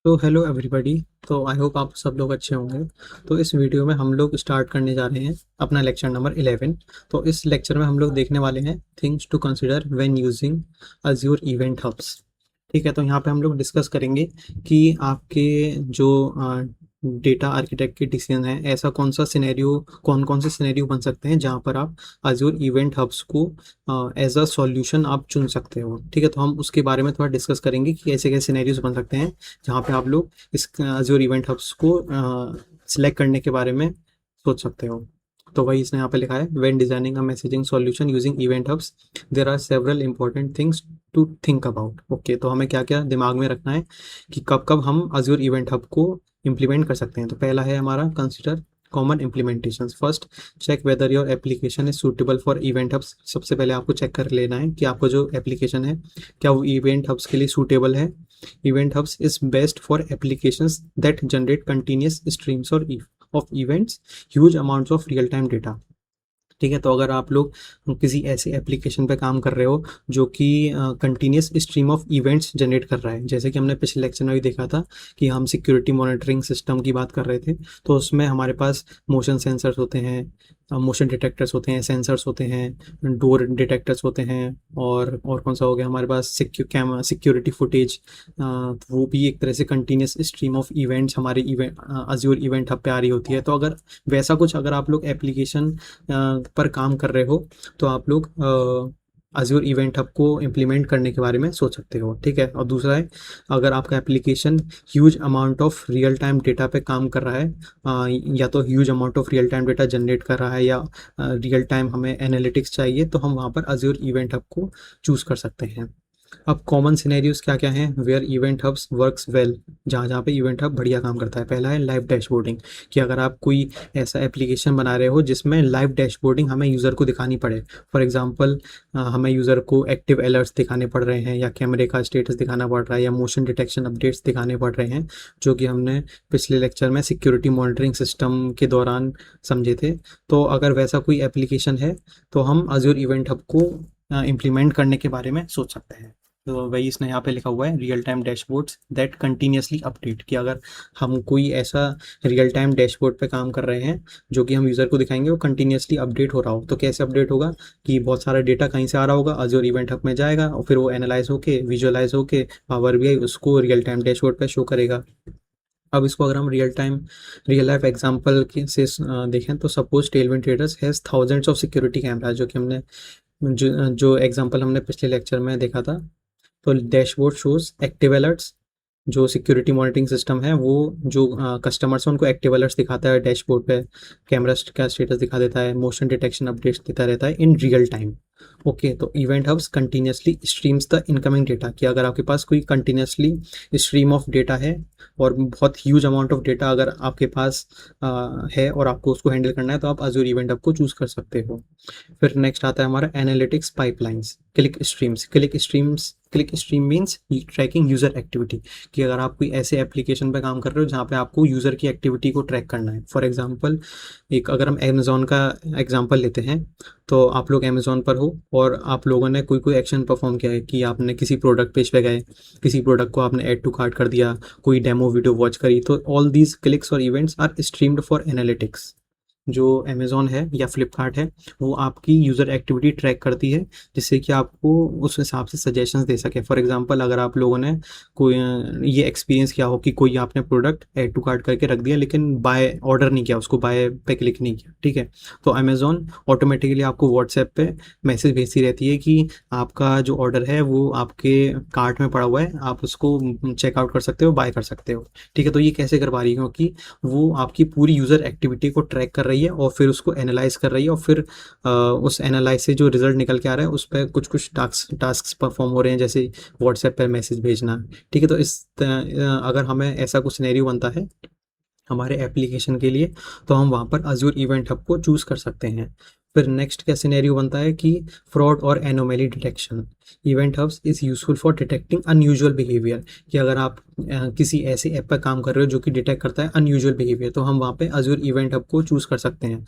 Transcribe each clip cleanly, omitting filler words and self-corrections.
तो hello everybody. तो I hope आप सब लोग अच्छे होंगे। तो इस वीडियो में हम लोग स्टार्ट करने जा रहे हैं अपना लेक्चर नंबर 11। तो इस लेक्चर में हम लोग देखने वाले हैं things to consider when using Azure event hubs. ठीक है, तो यहाँ पे हम लोग डिस्कस करेंगे कि आपके जो डेटा आर्किटेक्ट के डिसीजन है, ऐसा कौन कौन से सिनेरियो बन सकते हैं जहाँ पर आप अज्योर इवेंट हब्स को एज अ सॉल्यूशन आप चुन सकते हो। ठीक है, तो हम उसके बारे में थोड़ा डिस्कस करेंगे कि ऐसे कैसे सिनेरियोज बन सकते हैं जहाँ पे आप लोग इस अज्योर इवेंट हब्स को सिलेक्ट करने के बारे में सोच सकते हो। तो वही इसने यहाँ पे लिखा है, when designing a messaging solution using event hubs there are several important things to think about. Okay, तो हमें क्या क्या दिमाग में रखना है कि कब कब हम अज्योर इवेंट हब को इम्प्लीमेंट कर सकते हैं। तो पहला है हमारा consider common implementation. First, check whether your application is suitable for event hubs. सबसे पहले आपको चेक कर लेना है कि आपका जो एप्लीकेशन है क्या वो इवेंट हब्स के लिए सूटेबल है। Event hubs is best for applications that generate continuous streams और of events, huge amounts of real time data. ठीक है, तो अगर आप लोग किसी ऐसे एप्लीकेशन पे काम कर रहे हो जो कि continuous stream of events generate कर रहा है, जैसे कि हमने पिछले लेक्चर में भी देखा था कि हम सिक्योरिटी मॉनिटरिंग सिस्टम की बात कर रहे थे। तो उसमें हमारे पास मोशन सेंसर्स होते हैं, मोशन डिटेक्टर्स होते हैं, सेंसर्स होते हैं, डोर डिटेक्टर्स होते हैं, और कौन सा हो गया हमारे पास सिक्योरिटी फुटेज। वो भी एक तरह से कंटिन्यूस स्ट्रीम ऑफ इवेंट्स हमारे इवेंट अज्योर इवेंट हब पे आ रही होती है। तो अगर वैसा कुछ अगर आप लोग एप्लीकेशन पर काम कर रहे हो तो आप लोग अज्योर इवेंट हब को इम्प्लीमेंट करने के बारे में सोच सकते हो। ठीक है, और दूसरा है, अगर आपका application huge amount of real time data पे काम कर रहा है, या तो huge amount of real time data generate कर रहा है या रियल टाइम हमें एनालिटिक्स चाहिए, तो हम वहाँ पर अज्योर इवेंट हब को चूज़ कर सकते हैं। अब कॉमन सिनेरियोज क्या क्या हैं where event hubs works well, जहाँ जहाँ पे इवेंट हब बढ़िया काम करता है। पहला है लाइव डैशबोर्डिंग, कि अगर आप कोई ऐसा एप्लीकेशन बना रहे हो जिसमें लाइव डैशबोर्डिंग हमें यूज़र को दिखानी पड़े। फॉर एग्जांपल, हमें यूज़र को एक्टिव अलर्ट्स दिखाने पड़ रहे हैं, या कैमरे का स्टेटस दिखाना पड़ रहा है, या मोशन डिटेक्शन अपडेट्स दिखाने पड़ रहे हैं, जो कि हमने पिछले लेक्चर में सिक्योरिटी मॉनिटरिंग सिस्टम के दौरान समझे थे। तो अगर वैसा कोई एप्लीकेशन है तो हम अज्योर इवेंट हब को इम्प्लीमेंट करने के बारे में सोच सकते हैं। तो वही इसने यहाँ पे लिखा हुआ है, real time dashboards that continuously update, कि अगर हम कोई ऐसा रियल टाइम डैशबोर्ड पे काम कर रहे हैं जो कि हम यूज़र को दिखाएंगे वो कंटिन्यूसली अपडेट हो रहा हो। तो कैसे अपडेट होगा कि बहुत सारा डेटा कहीं से आ रहा होगा, अज्योर इवेंट हब में जाएगा और फिर वो एनालाइज होके विजुअलाइज होके पावर बीआई उसको रियल टाइम डैशबोर्ड पे शो करेगा। अब इसको अगर हम रियल लाइफ एग्जांपल के से देखें, तो suppose Tailwind traders has thousands of security camera, जो कि हमने जो एग्जांपल हमने पिछले लेक्चर में देखा था। तो डैशबोर्ड शोज एक्टिव अलर्ट्स, जो सिक्योरिटी मॉनिटरिंग सिस्टम है वो जो कस्टमर्स हैं उनको एक्टिव अलर्ट्स दिखाता है डैशबोर्ड पे, कैमरा का स्टेटस दिखा देता है, मोशन डिटेक्शन अपडेट्स देता रहता है इन रियल टाइम। ओके, तो event hubs continuously streams the incoming data, कि अगर आपके पास कोई कंटिन्यूसली स्ट्रीम ऑफ डेटा है और बहुत ह्यूज अमाउंट ऑफ डेटा अगर आपके पास है और आपको उसको हैंडल करना है, तो आप अज्योर इवेंट हब को चूज़ कर सकते हो। फिर नेक्स्ट आता है हमारा analytics pipelines, click stream means tracking user activity, कि अगर आप कोई ऐसे एप्लीकेशन पे काम कर रहे हो जहाँ पे आपको यूज़र की एक्टिविटी को ट्रैक करना है। फॉर एग्जांपल, एक अगर हम अमेज़ॉन का एग्जांपल लेते हैं, तो आप लोग अमेज़ॉन पर हो और आप लोगों ने कोई कोई एक्शन परफॉर्म किया है कि आपने किसी प्रोडक्ट पेज पे गए, किसी प्रोडक्ट को आपने ऐड टू कार्ट कर दिया, कोई डेमो वीडियो वॉच करी, तो ऑल दीज क्लिक्स और events are streamed for analytics. जो अमेज़ॉन है या फ्लिपकार्ट है वो आपकी यूज़र एक्टिविटी ट्रैक करती है, जिससे कि आपको उस हिसाब से सजेशंस दे सके। फॉर एग्जांपल, अगर आप लोगों ने कोई ये एक्सपीरियंस किया हो कि कोई आपने प्रोडक्ट ऐड टू कार्ट करके रख दिया लेकिन बाय ऑर्डर नहीं किया, उसको बाय पे क्लिक नहीं किया, ठीक है, तो अमेज़ॉन ऑटोमेटिकली आपको व्हाट्सएप पे मैसेज भेजती रहती है कि आपका जो ऑर्डर है वो आपके कार्ट में पड़ा हुआ है, आप उसको चेकआउट कर सकते हो, बाय कर सकते हो। ठीक है, तो ये कैसे कर पा रही है, क्योंकि वो आपकी पूरी यूज़र एक्टिविटी को ट्रैक कर रही है और फिर उसको एनालाइज कर रही है, और फिर उस एनालाइज से जो रिजल्ट निकल के आ रहा है उस पर कुछ कुछ टास्क परफॉर्म हो रहे हैं, जैसे व्हाट्सएप पर मैसेज भेजना। ठीक है, तो अगर हमें ऐसा कुछ सिनेरियो बनता है हमारे एप्लीकेशन के लिए, तो हम वहाँ पर अज्योर इवेंट हब को चूज़ कर सकते हैं। फिर नेक्स्ट क्या सिनेरियो बनता है कि फ्रॉड और anomaly detection, event hubs is useful for detecting unusual behaviour, कि अगर आप किसी ऐसे ऐप पर काम कर रहे हो जो कि डिटेक्ट करता है अनयूजुअल बिहेवियर, तो हम वहाँ पे अजूर इवेंट हब को चूज़ कर सकते हैं।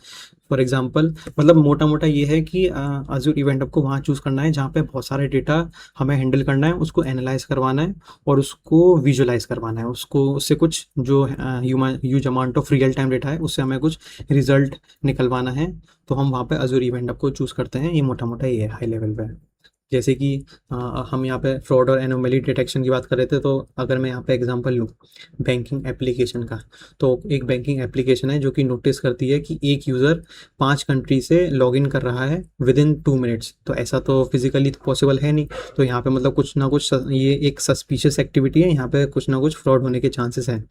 फॉर एग्जांपल मतलब मोटा मोटा ये है कि अजूर इवेंट हब को वहाँ चूज़ करना है जहाँ पे बहुत सारे डेटा हमें हैंडल करना है, उसको एनालाइज करवाना है और उसको विजुअलाइज करवाना है, उसको उससे कुछ जो huge amount of real time data है उससे हमें कुछ रिजल्ट निकलवाना है। तो हम वहाँ पे अजूर इवेंट हब को चूज़ करते हैं। ये मोटा मोटा ये है हाई लेवल पे। जैसे कि हम यहाँ पे फ्रॉड और एनोमली डिटेक्शन की बात कर रहे थे, तो अगर मैं यहाँ पे एग्जांपल लूँ बैंकिंग एप्लीकेशन का, तो एक बैंकिंग एप्लीकेशन है जो कि नोटिस करती है कि एक यूज़र 5 कंट्री से लॉगिन कर रहा है विद इन 2 मिनट्स। तो ऐसा तो फिजिकली तो पॉसिबल है नहीं, तो यहाँ पे मतलब कुछ ना कुछ ये एक सस्पिशियस एक्टिविटी है, यहाँ पे कुछ ना कुछ फ्रॉड होने के चांसेस हैं।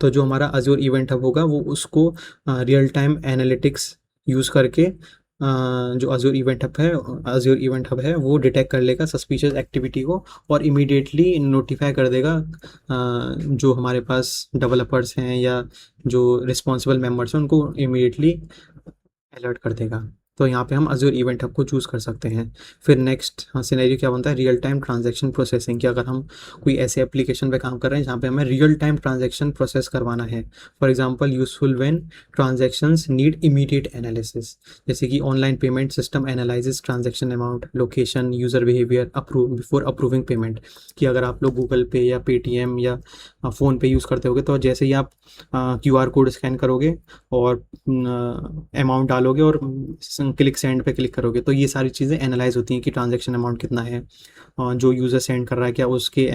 तो जो हमारा अजूर इवेंट हब होगा वो उसको रियल टाइम एनालिटिक्स यूज़ करके जो अज़ूर इवेंट हब है वो डिटेक्ट कर लेगा सस्पिशियस एक्टिविटी को और इमीडिएटली नोटिफाई कर देगा जो हमारे पास डेवलपर्स हैं या जो रिस्पॉन्सिबल मेंबर्स हैं उनको इमीडिएटली अलर्ट कर देगा। तो यहाँ पे हम अज़ूर इवेंट हब को चूज़ कर सकते हैं। फिर नेक्स्ट सिनेरियो क्या बनता है, रियल टाइम ट्रांजैक्शन प्रोसेसिंग, कि अगर हम कोई ऐसे एप्लीकेशन पे काम कर रहे हैं जहाँ पे हमें रियल टाइम ट्रांजैक्शन प्रोसेस करवाना है। For example useful when transactions need immediate analysis, जैसे कि online payment system analyses transaction amount, location, user behaviour approve before approving payment, कि अगर आप लोग गूगल पे या पेटीएम या फ़ोन पे यूज़ करते होगे तो जैसे ही आप क्यूआर कोड स्कैन करोगे और अमाउंट डालोगे और क्लिक सेंड पे क्लिक करोगे तो ये सारी चीज़ें एनालाइज होती हैं कि ट्रांजैक्शन अमाउंट कितना है, जो यूज़र सेंड कर रहा है क्या उसके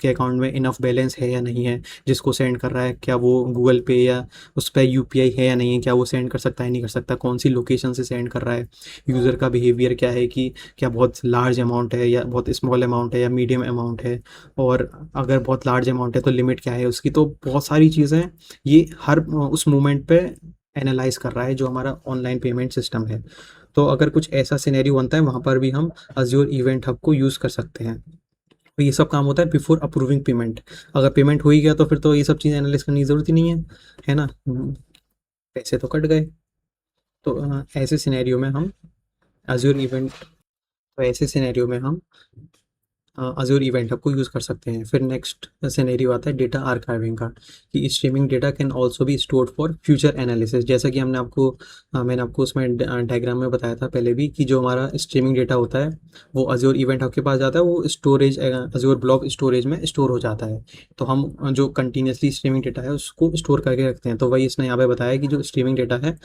अकाउंट में इनफ बैलेंस है या नहीं है, जिसको सेंड कर रहा है क्या वो गूगल पे या उस पर यूपीआई है या नहीं है, क्या वो सेंड कर सकता है नहीं कर सकता, कौन सी लोकेशन से सेंड कर रहा है, यूज़र का बिहेवियर क्या है कि क्या बहुत लार्ज अमाउंट है या बहुत स्मॉल अमाउंट है या मीडियम अमाउंट है, और अगर बहुत लार्ज अमाउंट है तो लिमिट क्या है उसकी। तो बहुत सारी चीज़ें ये हर उस मोमेंट पे एनालाइज कर रहा है जो हमारा ऑनलाइन पेमेंट सिस्टम है। तो अगर कुछ ऐसा सिनेरियो बनता है वहाँ पर भी हम अज़ूर इवेंट हब को यूज़ कर सकते हैं। तो ये सब काम होता है बिफोर अप्रूविंग पेमेंट। अगर पेमेंट हो ही गया तो फिर तो ये सब चीज़ें एनालाइज करने की ज़रूरत ही नहीं है ना? पैसे तो कट गए। तो ऐसे सिनेरियो में हम अज़ूर इवेंट तो ऐसे सिनेरियो में हम अज़ूर इवेंट हब को यूज़ कर सकते हैं। फिर नेक्स्ट सिनेरियो आता है डेटा आर्काइविंग का, कि streaming data can also be stored for future analysis. जैसा कि मैंने आपको उसमें डायग्राम में बताया था पहले भी कि जो हमारा स्ट्रीमिंग डेटा होता है वो अज़ूर इवेंट हब के पास जाता है, वो स्टोरेज अज़ूर ब्लॉक स्टोरेज में स्टोर हो जाता है। तो हम जो कंटिन्यूसली स्ट्रीमिंग डेटा है उसको स्टोर करके रखते हैं। तो वही इसने यहाँ पे बताया कि जो स्ट्रीमिंग डेटा है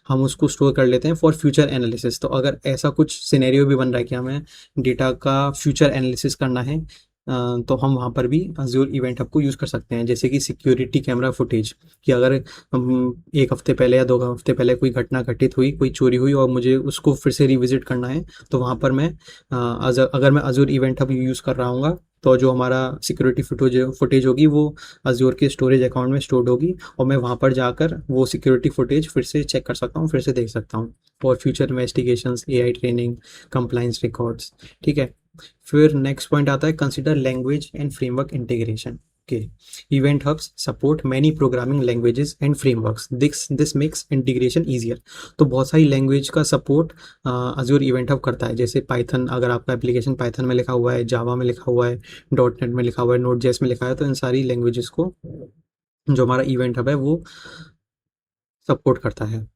हम उसको स्टोर कर लेते हैं फॉर फ्यूचर एनालिसिस। तो अगर ऐसा कुछ सिनेरियो भी बन रहा है कि हमें डेटा का फ्यूचर एनालिसिस करना है तो हम वहाँ पर भी अज़ूर इवेंट हब को यूज़ कर सकते हैं। जैसे कि सिक्योरिटी कैमरा फुटेज, कि अगर 1 हफ्ते पहले या 2 हफ्ते पहले कोई घटना घटित हुई, कोई चोरी हुई और मुझे उसको फिर से रिविजिट करना है, तो वहाँ पर मैं अगर मैं अज़ूर इवेंट हब यूज़ कर रहा हूँगा तो जो हमारा सिक्योरिटी फुटेज होगी वो अज़ूर के स्टोरेज अकाउंट में स्टोर्ड होगी और मैं वहाँ पर जाकर वो सिक्योरिटी फुटेज फिर से चेक कर सकता हूँ, फिर से देख सकता हूँ। और future investigations, AI training, compliance records, ठीक है। फिर नेक्स्ट पॉइंट आता है consider language and framework integration. Okay, event hubs support many programming languages and frameworks, this makes integration easier. तो बहुत सारी लैंग्वेज का सपोर्ट अज़ूर इवेंट हब करता है। जैसे पाइथन, अगर आपका एप्लीकेशन पाइथन में लिखा हुआ है, जावा में लिखा हुआ है, डॉट नेट में लिखा हुआ है, नोट जेएस में लिखा है, तो इन सारी लैंग्वेजेस को जो हमारा इवेंट हब है वो सपोर्ट करता है।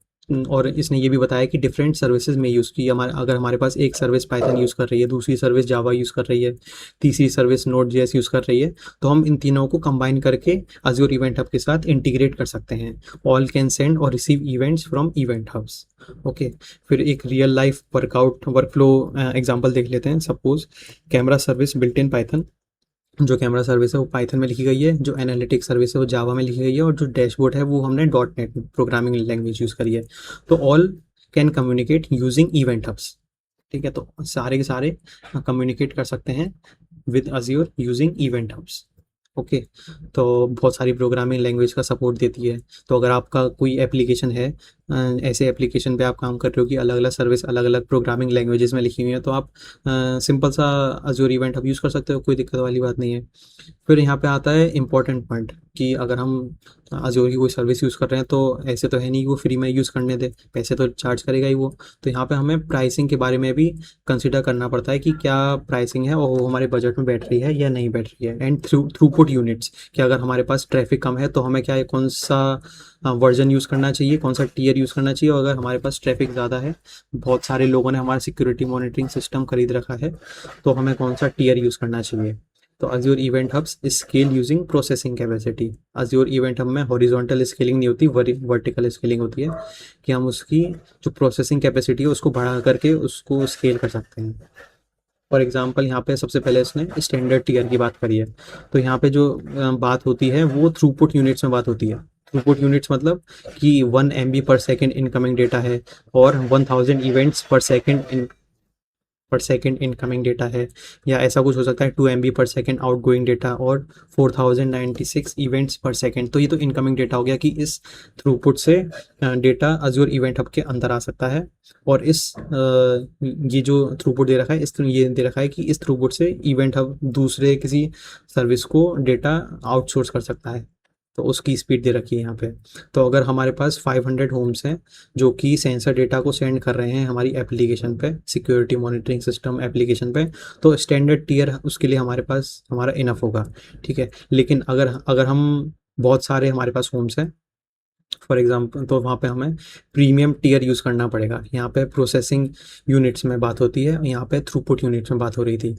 और इसने ये भी बताया कि डिफरेंट सर्विसेज में यूज़ की, अगर हमारे पास एक सर्विस पाइथन यूज़ कर रही है, दूसरी सर्विस जावा यूज़ कर रही है, तीसरी सर्विस नोड जेएस यूज़ कर रही है, तो हम इन तीनों को कंबाइन करके अज़ूर इवेंट हब के साथ इंटीग्रेट कर सकते हैं। ऑल कैन सेंड और receive events from event hubs. Okay, फिर एक रियल लाइफ वर्कफ्लो एग्जांपल देख लेते हैं। Suppose camera service built in Python, जो कैमरा सर्विस है वो पाइथन में लिखी गई है, जो एनालिटिक्स सर्विस है वो जावा में लिखी गई है और जो डैशबोर्ड है वो हमने dot net programming language use करी है। तो all can communicate using event hubs, ठीक है। तो सारे के सारे कम्युनिकेट कर सकते हैं with Azure using event hubs. Okay, तो बहुत सारी प्रोग्रामिंग लैंग्वेज का सपोर्ट देती है। तो अगर आपका कोई एप्लीकेशन है ऐसे एप्लीकेशन पे आप काम कर रहे हो कि अलग अलग सर्विस अलग अलग प्रोग्रामिंग लैंग्वेजेस में लिखी हुई है, तो आप सिंपल सा अजूर इवेंट हब यूज़ कर सकते हो, कोई दिक्कत वाली बात नहीं है। फिर यहाँ पे आता है इम्पोर्टेंट पॉइंट कि अगर हम अजूर की कोई सर्विस यूज़ कर रहे हैं तो ऐसे तो है नहीं कि वो फ्री में यूज़ करने दे, पैसे तो चार्ज करेगा ही वो। तो यहाँ पे हमें प्राइसिंग के बारे में भी कंसिडर करना पड़ता है कि क्या प्राइसिंग है और वो हमारे बजट में बैठ रही है या नहीं बैठ रही है। एंड थ्रूपुट यूनिट्स, कि अगर हमारे पास ट्रैफिक कम है तो हमें क्या है, कौन सा वर्जन यूज़ करना चाहिए, कौन सा टियर यूज़ करना चाहिए। और अगर हमारे पास ट्रैफिक ज़्यादा है, बहुत सारे लोगों ने हमारा सिक्योरिटी मॉनिटरिंग सिस्टम खरीद रखा है, तो हमें कौन सा टियर यूज़ करना चाहिए। तो Azure event hubs scale using processing capacity. Azure event hub में हॉरिजॉन्टल स्केलिंग नहीं होती, वर्टिकल स्केलिंग होती है, कि हम उसकी जो प्रोसेसिंग कैपेसिटी है उसको बढ़ा करके उसको स्केल कर सकते हैं। फॉर एग्जांपल यहाँ पे सबसे पहले इसने स्टैंडर्ड टीयर की बात करी है, तो यहाँ पे जो बात होती है वो थ्रूपुट यूनिट्स में बात होती है। थ्रूपुट यूनिट्स मतलब कि 1 MB पर सेकेंड इनकमिंग डेटा है और 1000 इवेंट्स पर सेकेंड इनकमिंग डेटा है, या ऐसा कुछ हो सकता है 2 MB पर सेकेंड आउटगोइंग डेटा और 4096 इवेंट्स पर सेकेंड। तो ये तो इनकमिंग डेटा हो गया कि इस थ्रूपुट से डेटा अजूर इवेंट हब के अंदर आ सकता है। और ये जो थ्रूपुट दे रखा है, ये दे रखा है कि इस थ्रूपुट से इवेंट हब दूसरे किसी सर्विस को डेटा आउटसोर्स कर सकता है, तो उसकी स्पीड दे रखी है यहाँ पे। तो अगर हमारे पास 500 होम्स हैं जो कि सेंसर डेटा को सेंड कर रहे हैं हमारी एप्लीकेशन पे, सिक्योरिटी मॉनिटरिंग सिस्टम एप्लीकेशन पे, तो स्टैंडर्ड टियर उसके लिए हमारे पास हमारा इनफ होगा, ठीक है। लेकिन अगर अगर हम बहुत सारे हमारे पास होम्स हैं फॉर एग्जांपल, तो वहाँ पे हमें प्रीमियम टियर यूज़ करना पड़ेगा। यहाँ पे प्रोसेसिंग यूनिट्स में बात होती है, यहाँ पे थ्रूपुट यूनिट्स में बात हो रही थी।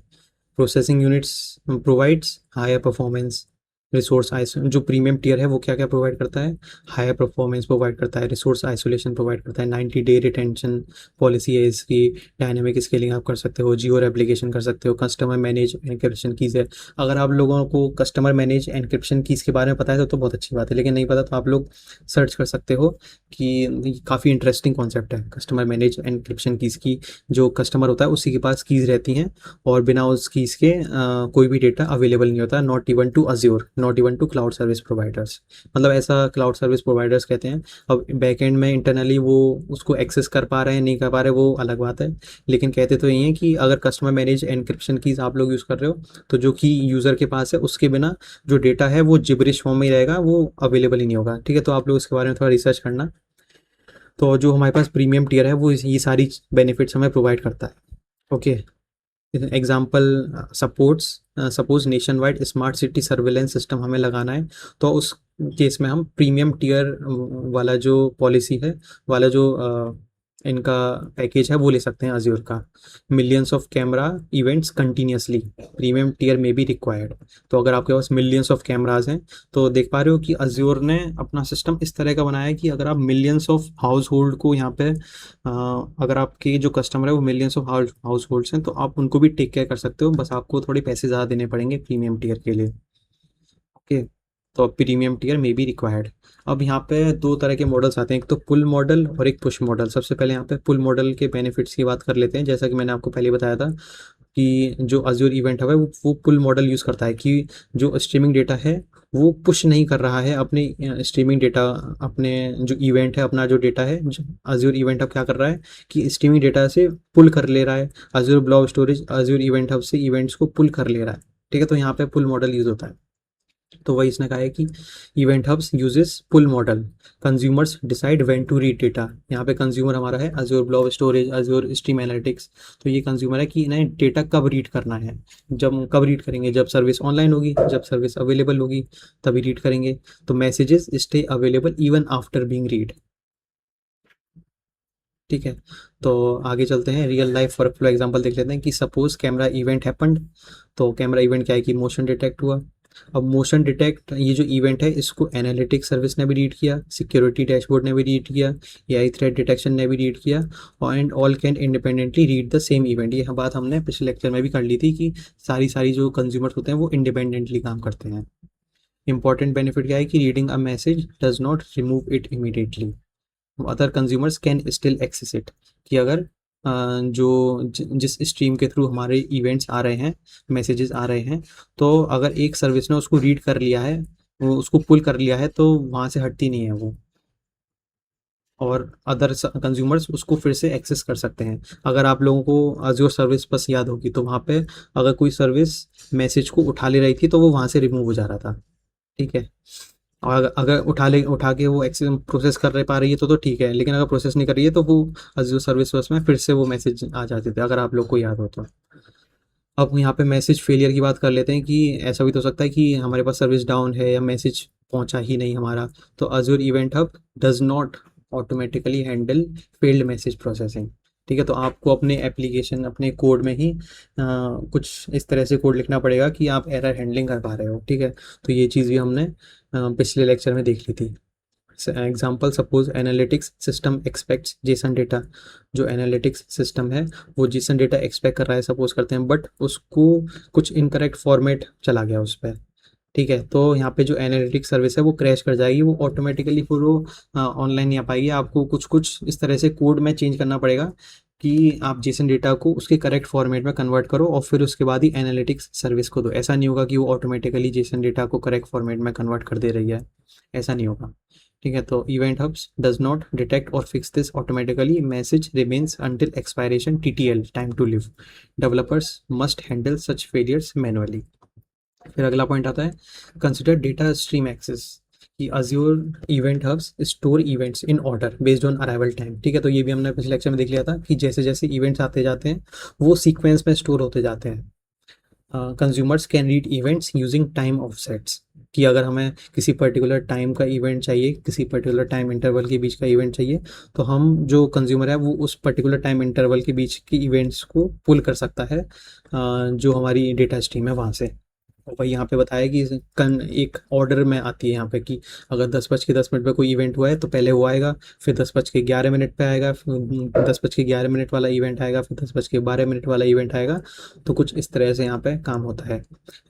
Processing units provides higher performance resource iso, जो प्रीमियम टियर है वो क्या क्या प्रोवाइड करता है, हायर परफॉर्मेंस प्रोवाइड करता है, रिसोर्स आइसोलेशन प्रोवाइड करता है, 90 डे रिटेंशन पॉलिसी है इसकी, डायनेमिक स्केलिंग आप कर सकते हो, जियो एप्लीकेशन कर सकते हो, कस्टमर मैनेज एनक्रिप्शन कीज़ है। अगर आप लोगों को कस्टमर मैनेज एनक्रिप्शन कीज़ के बारे में पता है तो बहुत अच्छी बात है, लेकिन नहीं पता तो आप लोग सर्च कर सकते हो कि काफ़ी इंटरेस्टिंग कॉन्सेप्ट है कस्टमर मैनेज एनक्रिप्शन कीज़ की। जो कस्टमर होता है उसी के पास कीज़ रहती हैं और बिना उस कीज़ के कोई भी डेटा अवेलेबल नहीं होता, not even to Azure, not even to cloud service providers. मतलब ऐसा क्लाउड सर्विस प्रोवाइडर्स कहते हैं। अब बैकएंड में इंटरनली वो उसको एक्सेस कर पा रहे हैं नहीं कर पा रहे वो अलग बात है, लेकिन कहते तो यही है कि अगर कस्टमर मैनेज एनक्रिप्शन कीज़ आप लोग यूज़ कर रहे हो तो जो कि यूज़र के पास है उसके बिना जो डेटा है वो जिब्रिश फॉर्म में ही रहेगा, वो अवेलेबल ही नहीं होगा, ठीक है। तो आप लोग इसके बारे में थोड़ा रिसर्च करना। तो जो हमारे पास प्रीमियम टियर है वो ये सारी बेनिफिट्स हमें प्रोवाइड करता है, okay. Example suppose nation wide smart city surveillance system हमें लगाना है, तो उस केस में हम प्रीमियम टियर वाला जो पॉलिसी है वाला जो इनका पैकेज है वो ले सकते हैं अज्योर का। Millions of camera events continuously, premium tier में भी रिक्वायर्ड। तो अगर आपके पास मिलियंस ऑफ कैमराज हैं तो देख पा रहे हो कि अज्योर ने अपना सिस्टम इस तरह का बनाया है कि अगर आप मिलियंस ऑफ हाउस होल्ड को यहाँ पे अगर आपके जो कस्टमर है वो मिलियंस ऑफ हाउस होल्ड्स हैं तो आप उनको भी टेक केयर कर सकते हो, बस आपको थोड़े पैसे ज़्यादा देने पड़ेंगे प्रीमियम टियर के लिए, ओके। तो प्रीमियम टियर में भी रिक्वायर्ड। अब यहाँ पे दो तरह के मॉडल्स आते हैं, एक तो पुल मॉडल और एक पुश मॉडल। सबसे पहले यहाँ पे पुल मॉडल के बेनिफिट्स की बात कर लेते हैं। जैसा कि मैंने आपको पहले बताया था कि जो अज्योर इवेंट है वो पुल मॉडल यूज़ करता है कि जो स्ट्रीमिंग डेटा है वो पुश नहीं कर रहा है अपने स्ट्रीमिंग डेटा, अपने जो इवेंट है अपना जो डेटा है, अज्योर इवेंट हब क्या कर रहा है कि स्ट्रीमिंग डेटा से पुल कर ले रहा है, Azure blob storage Azure event hub से इवेंट्स को पुल कर ले रहा है, ठीक है। तो यहाँ पे पुल मॉडल यूज़ होता है। तो वही इसने कहा है कि event hubs uses pull model, consumers decide when to read data. यहाँ पे कंज्यूमर हमारा है Azure blob storage Azure stream analytics. तो ये कंज्यूमर है कि इन्हें डेटा कब रीड करना है, जब कब रीड करेंगे, जब सर्विस ऑनलाइन होगी, जब सर्विस अवेलेबल होगी तभी रीड करेंगे। तो messages stay available even after being read, ठीक है। तो आगे चलते हैं, रियल लाइफ वर्कफ्लो एग्जांपल देख लेते हैं कि सपोज कैमरा इवेंट हैपेंड। तो कैमरा इवेंट क्या है कि मोशन डिटेक्ट हुआ। अब मोशन डिटेक्ट ये जो इवेंट है इसको एनालिटिक्स सर्विस ने भी रीड किया, सिक्योरिटी डैशबोर्ड ने भी रीड किया, एआई थ्रेट डिटेक्शन ने भी रीड किया, और and all can independently read the same event. ये बात हमने पिछले लेक्चर में भी कर ली थी कि सारी सारी जो कंज्यूमर्स होते हैं वो इंडिपेंडेंटली काम करते हैं। इंपॉर्टेंट बेनिफिट क्या है कि reading a message does not remove it immediately, other consumers can still access it. कि अगर जिस स्ट्रीम के थ्रू हमारे इवेंट्स आ रहे हैं, मैसेजेस आ रहे हैं, तो अगर एक सर्विस ने उसको रीड कर लिया है, वो उसको पुल कर लिया है, तो वहाँ से हटती नहीं है वो। और अदर कंज्यूमर्स उसको फिर से एक्सेस कर सकते हैं। अगर आप लोगों को अज़ूर सर्विस बस याद होगी, तो वहाँ पे अगर कोई सर्विस मैसेज को उठा ले रही थी तो वो वहाँ से रिमूव हो जा रहा था, ठीक है। और अगर उठा के वो एक्सेस प्रोसेस कर पा रही है तो ठीक है, लेकिन अगर प्रोसेस नहीं कर रही है तो वो अज़ूर सर्विस बस में फिर से वो मैसेज आ जाते थे, अगर आप लोग को याद हो तो। अब यहाँ पे मैसेज फेलियर की बात कर लेते हैं कि ऐसा भी तो हो सकता है कि हमारे पास सर्विस डाउन है या मैसेज पहुँचा ही नहीं हमारा। तो Azure event hub does not automatically handle failed message processing, ठीक है। तो आपको अपने एप्लीकेशन, अपने कोड में ही कुछ इस तरह से कोड लिखना पड़ेगा कि आप एरर हैंडलिंग कर पा रहे हो, ठीक है। तो ये चीज़ भी हमने पिछले लेक्चर में देख ली थी। Example, suppose analytics system aspects Jason data. जो एनालिटिक्स सिस्टम है वो जेसन डेटा एक्सपेक्ट कर रहा है, सपोज करते हैं, बट उसको कुछ इनकरेक्ट फॉर्मेट चला गया उस पर, ठीक है। तो यहाँ पे जो एनालिटिक्स सर्विस है वो क्रैश कर जाएगी, वो ऑटोमेटिकली फिर वो ऑनलाइन नहीं आ पाएगी। आपको कुछ कुछ इस तरह से कोड में चेंज करना पड़ेगा कि आप जेसन डेटा को उसके करेक्ट फॉर्मेट में कन्वर्ट करो और फिर उसके बाद ही एनालिटिक्स सर्विस को दो। ऐसा नहीं होगा कि वो ऑटोमेटिकली जेसन डेटा को करेक्ट फॉर्मेट में कन्वर्ट कर दे रही है, ऐसा नहीं होगा, ठीक है। तो event hubs does not detect or fix this automatically, message remains until expiration, TTL time to live. Developers must handle such failures manually. फिर अगला पॉइंट आता है, कंसिडर डेटा स्ट्रीम एक्सेस। कि Azure event hubs store events in order based on arrival time, ठीक है। तो ये भी हमने पिछले लेक्चर में देख लिया था कि जैसे जैसे इवेंट्स आते जाते हैं वो सीक्वेंस में स्टोर होते जाते हैं। Consumers can read events using time offsets, कि अगर हमें किसी पर्टिकुलर टाइम का इवेंट चाहिए, किसी पर्टिकुलर टाइम इंटरवल के बीच का इवेंट चाहिए, तो हम जो कंज्यूमर है वो उस पर्टिकुलर टाइम इंटरवल के बीच के इवेंट्स को पुल कर सकता है जो हमारी डेटा स्ट्रीम है वहाँ से। और वही यहाँ पे बताया कि कन एक ऑर्डर में आती है यहाँ पे कि अगर 10:10 पे कोई इवेंट हुआ है तो पहले वो आएगा, फिर 10:11 पे आएगा, फिर 10:11 वाला इवेंट आएगा, फिर 10:12 वाला इवेंट आएगा। तो कुछ इस तरह से यहाँ पे काम होता है।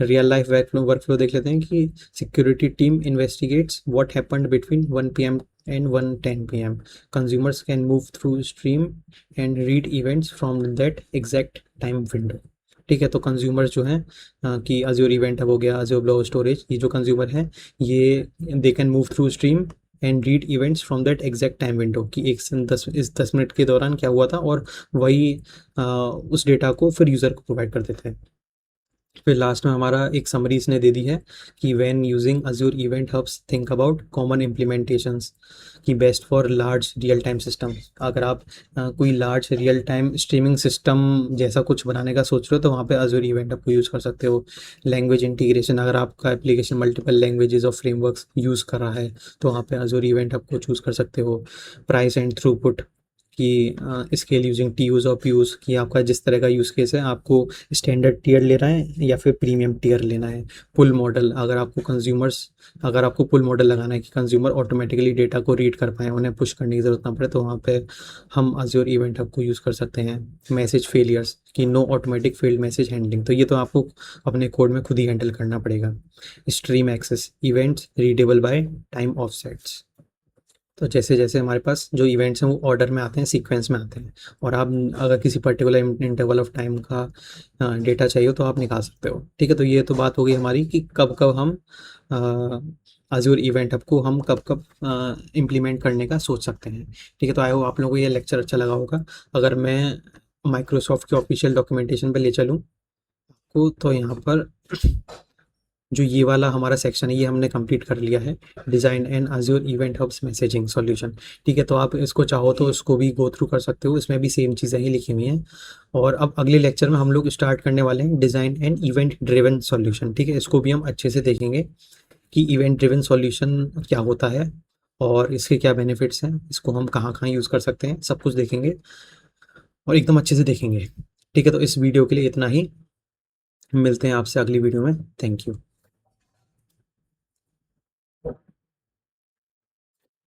रियल लाइफ वर्कफ्लो देख लेते हैं कि security team investigates what happened between 1 PM and 1:10 PM. Consumers can move through stream and read events from that exact time window, ठीक है। तो कंज्यूमर जो हैं कि अज्योर इवेंट हब हो गया, अज्योर ब्लॉक स्टोरेज, ये जो कंज्यूमर हैं ये they can move through stream and read events from that exact time window, कि एक से 10 मिनट के दौरान क्या हुआ था, और वही उस डेटा को फिर यूज़र को प्रोवाइड कर देते हैं। फिर लास्ट में हमारा एक समरी इसने दे दी है कि when using Azure event hubs think about common implementations, कि best for large real time system. अगर आप कोई large real time streaming system जैसा कुछ बनाने का सोच रहे हो तो वहाँ पे अज्योर इवेंट हब को यूज़ कर सकते हो। लैंग्वेज इंटीग्रेशन, अगर आपका एप्लीकेशन मल्टीपल लैंग्वेजेस और फ्रेमवर्क्स यूज़ कर रहा है तो वहाँ पे अज्योर इवेंट हब को चूज़ कर सकते हो। प्राइस एंड थ्रूपुट, कि स्केल यूजिंग TUs और PUs, कि आपका जिस तरह का यूज़ केस है, आपको स्टैंडर्ड टियर लेना है या फिर प्रीमियम टियर लेना है। पुल मॉडल, अगर आपको पुल मॉडल लगाना है कि कंज्यूमर ऑटोमेटिकली डेटा को रीड कर पाएँ, उन्हें पुश करने की ज़रूरत ना पड़े, तो वहाँ पे हम अज्योर इवेंट हब को यूज़ कर सकते हैं। मैसेज फेलियर्स, कि no automatic failed message handling, तो ये तो आपको अपने कोड में खुद ही हैंडल करना पड़ेगा। Stream access, events readable by time offsets. तो जैसे जैसे हमारे पास जो इवेंट्स हैं वो ऑर्डर में आते हैं, सीक्वेंस में आते हैं, और आप अगर किसी पर्टिकुलर इंटरवल ऑफ टाइम का डेटा चाहिए तो आप निकाल सकते हो, ठीक है। तो ये तो बात हो गई हमारी कि कब कब हम अज्योर इवेंट हब को हम कब कब इम्प्लीमेंट करने का सोच सकते हैं, ठीक है। तो आई होप आप लोगों को ये लेक्चर अच्छा लगा होगा। अगर मैं माइक्रोसॉफ्ट के ऑफिशियल डॉक्यूमेंटेशन पर ले चलूँ तो यहाँ पर जो ये वाला हमारा सेक्शन है ये हमने कंप्लीट कर लिया है, design and Azure event hubs messaging solution, ठीक है। तो आप इसको चाहो तो इसको भी गो थ्रू कर सकते हो, इसमें भी सेम चीज़ें ही लिखी हुई हैं। और अब अगले लेक्चर में हम लोग स्टार्ट करने वाले हैं design and event driven solution, ठीक है। इसको भी हम अच्छे से देखेंगे कि इवेंट ड्रिवन सॉल्यूशन क्या होता है और इसके क्या बेनिफिट्स हैं, इसको हम कहाँ कहाँ यूज़ कर सकते हैं, सब कुछ देखेंगे और एकदम अच्छे से देखेंगे, ठीक है। तो इस वीडियो के लिए इतना ही, मिलते हैं आपसे अगली वीडियो में। Thank you.